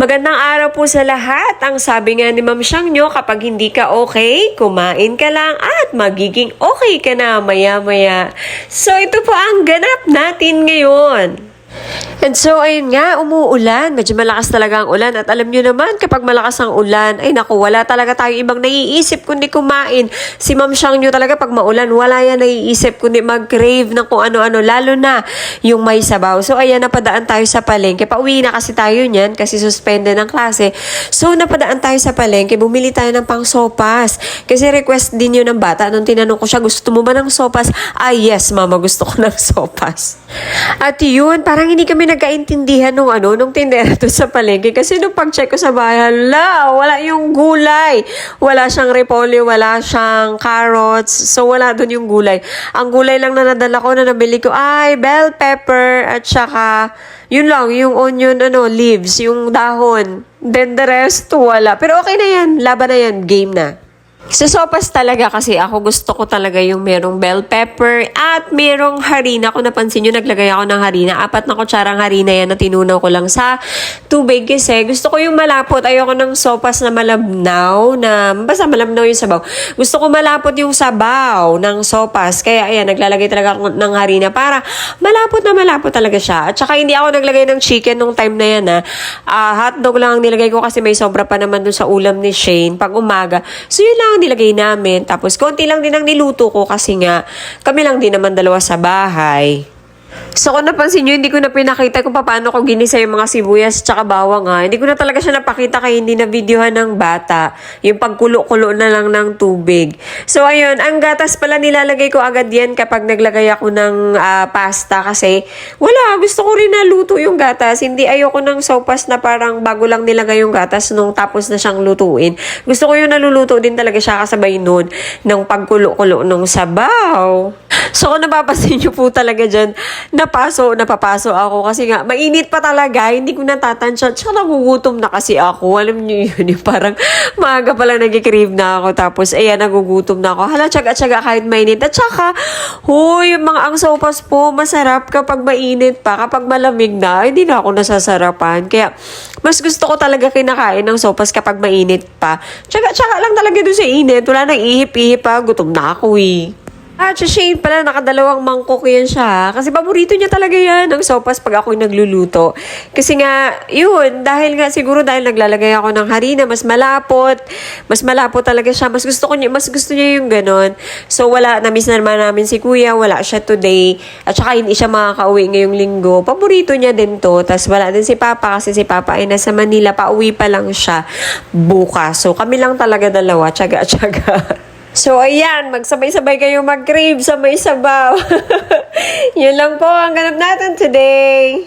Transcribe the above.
Magandang araw po sa lahat. Ang sabi nga ni Ma'am Xiang nyo, kapag hindi ka okay, kumain ka lang at magiging okay ka na maya-maya. So ito po ang ganap natin ngayon. And so, ayun nga, umuulan. Medyo malakas talaga ang ulan. At alam nyo naman, kapag malakas ang ulan, ay naku, wala talaga tayo ibang naiisip kundi kumain. Si Ma'am Xiang nyo talaga, pag maulan, wala yan naiisip kundi mag-crave ng kung ano-ano. Lalo na yung may sabaw. So, ayan, napadaan tayo sa palengke. Pauwi na kasi tayo niyan kasi suspended ng klase. So, napadaan tayo sa palengke. Bumili tayo ng pang sopas. Kasi request din yun ng bata. Nung tinanong ko siya, gusto mo ba ng sopas? Ay, yes, mama, gusto ko ng sopas. At yun, parang hindi kami nagkaintindihan nung tindera to sa palengke. Kasi nung pag-check ko sa bahay, wala yung gulay. Wala siyang repolyo, wala siyang carrots. So, wala dun yung gulay. Ang gulay lang na nadala ko, na nabili ko, ay bell pepper at saka, yun lang, yung onion, leaves, yung dahon. Then the rest, wala. Pero okay na yan. Laban na yan. Game na. Sa sopas talaga kasi ako gusto ko talaga yung merong bell pepper at merong harina. Kung napansin nyo, naglagay ako ng harina. 4 na kutsarang harina yan na tinunaw ko lang sa tubig kasi gusto ko yung malapot. Ayoko ng sopas na malabnaw, basta malabnaw yung sabaw. Gusto ko malapot yung sabaw ng sopas. Kaya ayan, naglalagay talaga ako ng harina para malapot na malapot talaga siya. At saka hindi ako naglagay ng chicken nung time na yan. Hotdog lang ang nilagay ko kasi may sobra pa naman dun sa ulam ni Shane pag umaga. So yun lang nilagay namin. Tapos, konti lang din ang niluto ko kasi nga, kami lang din naman dalawa sa bahay. So, kung napansin nyo, hindi ko na pinakita kung paano ko ginisa yung mga sibuyas tsaka bawang Hindi ko na talaga siya napakita kaya hindi na videohan ng bata. Yung pagkulo-kulo na lang ng tubig. So, ayun, ang gatas pala nilalagay ko agad yan kapag naglagay ako ng pasta kasi gusto ko rin naluto yung gatas. Hindi ayoko ng sopas na parang bago lang nilagay yung gatas nung tapos na siyang lutuin. Gusto ko yung naluluto din talaga siya kasabay nun ng pagkulo-kulo ng sabaw. So, kung napapansin nyo po talaga dyan, napapaso ako kasi nga, mainit pa talaga, hindi ko natatansya. Tsaka nagugutom na kasi ako. Alam nyo yun, yung parang maaga pala nag-crave na ako. Tapos, ayan, nagugutom na ako. Hala, tsaga-tsaga kahit mainit. At tsaka, yung mga ang sopas po, masarap kapag mainit pa. Kapag malamig na, hindi na ako nasasarapan. Kaya, mas gusto ko talaga kinakain ng sopas kapag mainit pa. Tsaga-tsaga lang talaga doon sa init. Wala nang ihip-ihip pa. Gutom na ako si Shane pala, nakadalawang mangkok yan siya. Kasi paborito niya talaga yan, ng sopas pag ako'y nagluluto. Kasi nga, yun, dahil naglalagay ako ng harina, mas malapot talaga siya. Mas gusto niya yung ganon. So, na-miss na naman namin si Kuya, wala siya today. At saka hindi siya makakauwi ngayong linggo. Paborito niya din to. Tapos wala din si Papa, kasi si Papa ay nasa Manila, pauwi pa lang siya bukas. So, kami lang talaga dalawa, tsaga-tsaga. So, ayan, magsabay-sabay kayo mag-crave sa may sabaw. Yun lang po ang ganap natin today.